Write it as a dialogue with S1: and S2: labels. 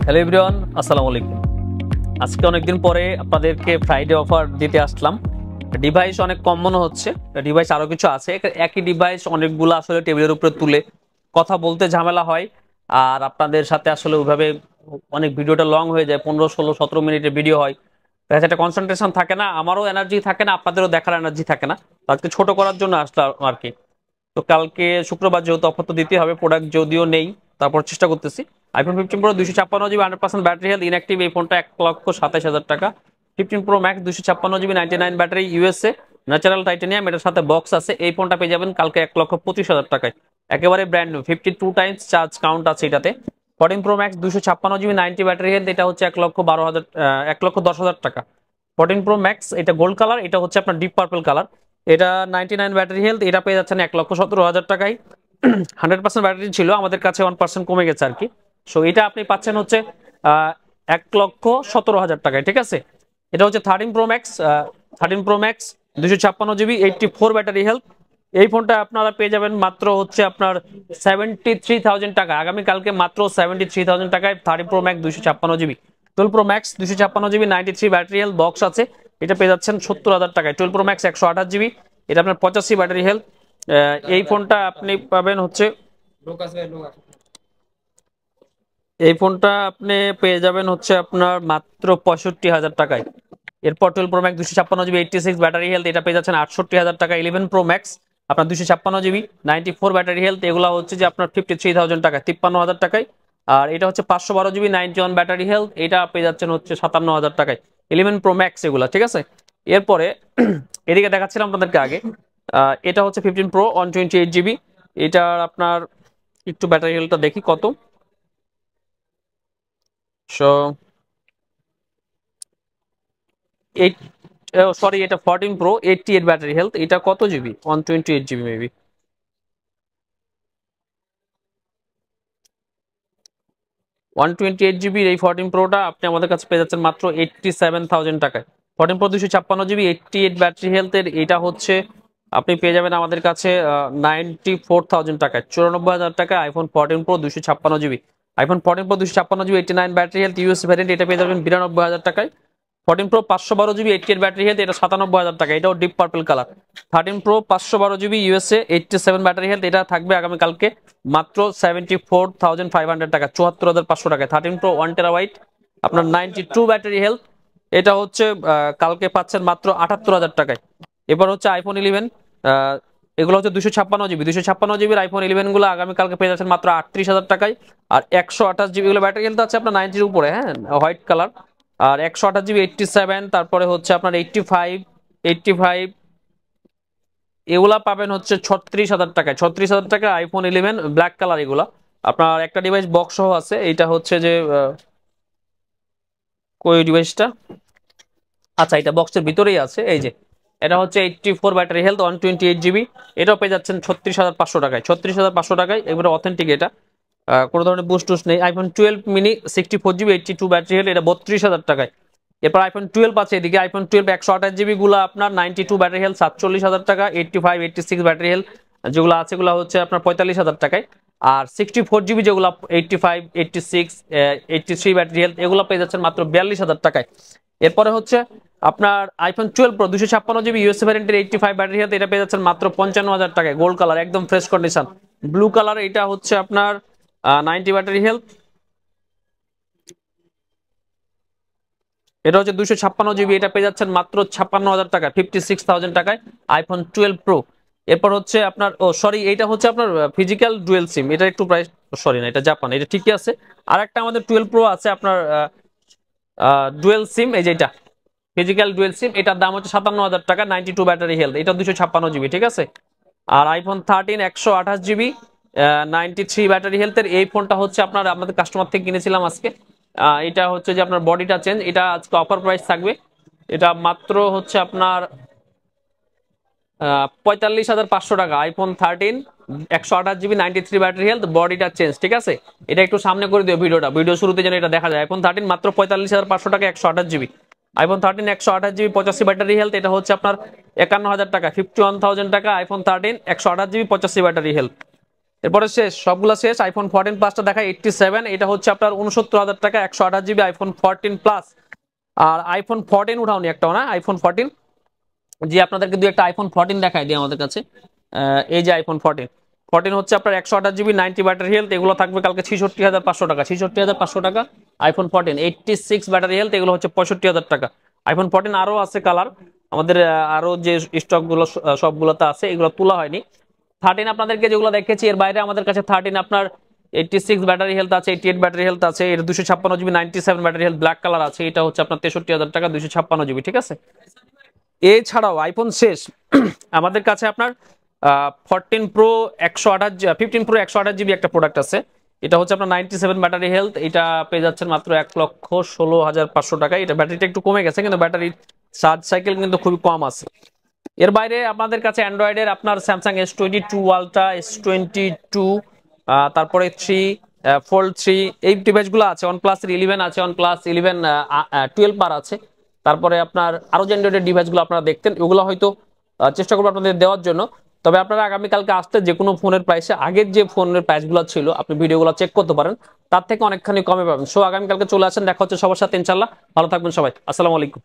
S1: Hello everyone, আসসালামু আলাইকুম। আজকে অনেকদিন পরে আপনাদেরকে ফ্রাইডে অফার দিতে আসলাম। ডিভাইস অনেক কম মনে হচ্ছে, ডিভাইস আরও কিছু আছে। একই ডিভাইস অনেকগুলো আসলে টেবিলের উপরে তুলে কথা বলতে ঝামেলা হয়, আর আপনাদের সাথে আসলে ওইভাবে অনেক ভিডিওটা লং হয়ে যায়, 15, 16, 17 মিনিটের ভিডিও হয়। একটা কনসেন্ট্রেশন থাকে না, আমারও এনার্জি থাকে না, আপনাদেরও দেখার এনার্জি থাকে না। আজকে ছোট করার জন্য আসলাম আর কি। তো কালকে শুক্রবার যেহেতু অফার তো দিতে হবে, প্রোডাক্ট যদিও নেই তারপর চেষ্টা করতেছি। IPhone 15 pro 256 GB 100% battery health, inactive. এই ফোনটা 1,27,000 টাকা। 15 pro max 256 GB 99 battery, USA, natural titanium, এটার সাথে বক্স আছে। এই ফোনটা পেয়ে যাবেন কালকে 1,25,000 টাকায়, একেবারে brand new. 52 Times charge count আছে এটাতে। 14 pro max 256 GB 90 battery health, এটা হচ্ছে 1,12,000 1,10,000 টাকা। 14 প্রো ম্যাক্স, এটা গোল্ড কালার, এটা হচ্ছে আপনার ডিপ পার্পল কালার। এটা 99 ব্যাটারি হেলথ, এটা পেয়ে যাচ্ছেন 1,17,000 টাকায়। 100% ব্যাটারি ছিল, আমাদের কাছে 1% কমে গেছে আর কি। সো এটা আপনি পাচ্ছেন হচ্ছে 1,17,000 টাকায়, ঠিক আছে। এটা হচ্ছে 13 pro max, 13 pro max 256 GB 84 battery health. এই ফোনটা আপনারা পেয়ে যাবেন মাত্র হচ্ছে আপনার 73,000 টাকা, আগামীকালকে মাত্র 73,000 টাকায় 13 pro max 256 GB. 12 pro max 256 GB 93 battery health, box আছে। এটা পেয়ে যাচ্ছেন 70,000 টাকায়। 12 প্রো ম্যাক্স 128 জিবি, এটা আপনার 85 ব্যাটারি হেলথ। এই ফোনটা আপনি পাবেন হচ্ছে, এই ফোনটা আপনি পেয়ে যাবেন হচ্ছে আপনার মাত্র 65,000 টাকায়। এরপর 12 pro max 256 GB 86 battery health, এটা পেয়ে যাচ্ছেন 68,000 টাকা। 11 প্রো ম্যাক্স আপনার 256 জিবি 94 ব্যাটারি হেলথ, এগুলো হচ্ছে যে আপনার 53,000 টাকা, 53,000 টাকায়। আর এটা হচ্ছে 512 জিবি 91 ব্যাটারি হেলথ, এটা পেয়ে যাচ্ছেন হচ্ছে 57,000 টাকায়। 11 প্রো ম্যাক্স এগুলা, ঠিক আছে। এরপরে এদিকে দেখাচ্ছিলাম আপনাদেরকে আগে, এটা হচ্ছে 15 প্রো 128 জিবি। এটার আপনার একটু ব্যাটারি হেলথটা দেখি কত। সো এইট, সরি, এটা 14 প্রো 88 ব্যাটারি হেলথ, এটা কত জিবি? 128 GB maybe. 128 জিবির এই 14 প্রোটা আপনি আমাদের কাছে পেয়ে যাচ্ছেন মাত্র 87,000 টাকায়। 14 প্রো 256 জিবি 88 ব্যাটারি হেলথের, এটা হচ্ছে আপনি পেয়ে যাবেন আমাদের কাছে 94,000 টাকায়, 94,000 টাকায় iPhone 14 pro 256 GB. IPhone 14 pro 256 GB 89 battery health US variant, এটা পেয়ে যাবেন 92,000 টাকায়। 14 প্রো 512 জিবি 88 ব্যাটারি হেলথ, এটা 97,000 টাকা, এটাও deep purple colour. 13 pro 512 GB USA 87 battery health, এটা থাকবে আগামীকালকে মাত্র 74,500 টাকা, 74,500 টাকায়। 13 প্রো 1 টেরাবাইট আপনার 92 ব্যাটারি হেলথ, এটা হচ্ছে কালকে পাচ্ছেন মাত্র 78,000 টাকায়। এবার হচ্ছে আইফোন 11, এগুলো হচ্ছে 256 জিবি 256 জিবির আইফোন 11 গুলো আগামীকালকে পেয়ে যাচ্ছেন মাত্র 38,000 টাকায়। আর 128 জিবি গুলো ব্যাটারি হেলথ আছে আপনার 90-র উপরে, হ্যাঁ, হোয়াইট কালার। আর 128 জিবি 87, তারপরে হচ্ছে আপনার 85 এগুলা পাবেন হচ্ছে 36,000 টাকায়। 36,000 টাকা আইফোন 11 ব্ল্যাক কালার, এগুলা আপনার একটা ডিভাইস বক্স সহ আছে। এইটা হচ্ছে যে কই ডিভাইসটা, আচ্ছা এটা বক্সের ভিতরেই আছে, এই যে এটা হচ্ছে 84 ব্যাটারি হেলথ 128 জিবি, এটাও পেয়ে যাচ্ছেন 36,500 টাকায়। 36,500 টাকায়, এগুলো অথেন্টিক, এটা কোনো ধরনের বুস্ট টুস্ট নেই। IPhone 12 mini 64 GB 82 battery health, এটা 32,000 টাকায়। এরপর আইফোন 12 আছে এদিকে, আইফোন 12 128 জিবি গুলো আপনার 92 ব্যাটারি হেলথ 47,000 টাকা। 85 86 ব্যাটারি হেলথ যেগুলো আছে এগুলো হচ্ছে আপনার 45,000 টাকায়। আর 64 জিবি যেগুলো 85 86 83 ব্যাটারি হেলথ, এগুলো পেয়ে যাচ্ছেন মাত্র 42,000 টাকায়। এরপরে হচ্ছে আপনার আইফোন 12 প্রো 256 জিবি ইউএসএ ভ্যারিয়েন্টের 85 ব্যাটারি হেলথ, এটা পেয়ে যাচ্ছেন মাত্র 55,000 টাকায়। গোল্ড কালার, একদম ফ্রেশ কন্ডিশন, ব্লু কালার। এটা হচ্ছে আপনার 90 ব্যাটারি হেলথ, এটা হচ্ছে 256 জিবি, এটা পেয়ে যাচ্ছেন মাত্র 56,000 টাকা, 56,000 টাকায় আইফোন 12 প্রো। এরপর হচ্ছে আপনার, ও সরি, এটা হচ্ছে আপনার ফিজিক্যাল ডুয়েল সিম, এটা একটু প্রাইস, সরি না, এটা জাপান, এটা ঠিকই আছে। আর একটা আমাদের 12 প্রো আছে আপনার ডুয়েল সিম, এই যে এটা ফিজিক্যাল ডুয়েল সিম, এটার দাম হচ্ছে 57,000 টাকা, 92 ব্যাটারি হেলথ, এটা 256 জিবি, ঠিক আছে। আর আইফোন 13 128 জিবি 93 ব্যাটারি হেলথের, এই ফোনটা হচ্ছে আপনার আমাদের কাস্টমার থেকে কিনেছিলাম আজকে। এটা হচ্ছে যে আপনার বডিটা চেঞ্জ, এটা আজকে অফার প্রাইস থাকবে। এটা মাত্র হচ্ছে আপনার 45,500 টাকা। আইফোন 13 128 জিবি 93 ব্যাটারি হেলথ, বডিটা চেঞ্জ, ঠিক আছে। এটা একটু সামনে করে দিও ভিডিওটা, ভিডিও শুরুতে যেন এটা দেখা যায়। আইফোন 13 মাত্র 45,500 টাকা, 128 GB. IPhone 13 128 GB 85 battery health, এটা হচ্ছে আপনার 51,000 টাকা, 51,000 টাকা। আইফোন 13 128 জিবি 85 ব্যাটারি হেলথ, এরপরে শেষ, সবগুলো শেষ। আইফোন 14 প্লাসটা দেখা 87, এটা হচ্ছে আপনার 69,000 টাকা, 128 জিবি আইফোন 14 প্লাস। আর আইফোন 14 উঠাওনি একটাও না, আইফোন 14, জি আপনাদেরকে দু একটা আইফোন 14 দেখাই দিই আমাদের কাছে। এই যে আইফোন 14 হচ্ছে আপনার 128 জিবি 90 ব্যাটারি হেলথ, এগুলো থাকবে কালকে 66,500 টাকা, 66,500 টাকা। আইফোন 14 86 ব্যাটারি হেলথ, এগুলো হচ্ছে 65,000 টাকা। আইফোন 14 আরও আছে কালার আমাদের, আরও যে স্টকগুলো সবগুলোতে আছে, এগুলো তোলা হয়নি। 13 আপনাদেরকে যেগুলো দেখেছি, এর বাইরে আমাদের কাছে 13 আপনার 86 ব্যাটারি হেলথ আছে, 88 ব্যাটারি হেলথ আছে, এর 256 GB 97 battery health black colour আছে, এটা হচ্ছে আপনার 63,000 টাকা, 256 জিবি, ঠিক আছে। এছাড়াও আইফোন শেষ আমাদের কাছে আপনার 15 প্রো 128 জিবি একটা প্রোডাক্ট আছে, এটা হচ্ছে আপনার 97 ব্যাটারি হেলথ, এটা পেয়ে যাচ্ছেন মাত্র 1,16,500 টাকা। এটা ব্যাটারিটা একটু কমে গেছে, কিন্তু ব্যাটারির চার্জ সাইকেল কিন্তু খুবই কম আছে। এর বাইরে আপনাদের কাছে অ্যান্ড্রয়েডের আপনার স্যামসাং S22 আলট্রা, S22, তারপরে 3 ফোল্ড 3, এই ডিভাইসগুলো আছে। OnePlus 11 আছে, OnePlus 11 12 পার আছে। তারপরে আপনার আরো যে অ্যান্ড্রয়েডের ডিভাইসগুলো আপনারা দেখতেন, ওগুলো হয়তো চেষ্টা করবো আপনাদের দেওয়ার জন্য। তবে আপনারা আগামীকালকে আসতে যে কোনো ফোনের প্রাইসে আগের যে ফোনের প্রাইসগুলো ছিল আপনি ভিডিওগুলো চেক করতে পারেন, তার থেকে অনেকখানি কমে পাবেন। সো আগামীকালকে চলে আসেন, দেখা হচ্ছে সবার সাথে ইনশাল্লাহ। ভালো থাকবেন সবাই, আসসালামু আলাইকুম।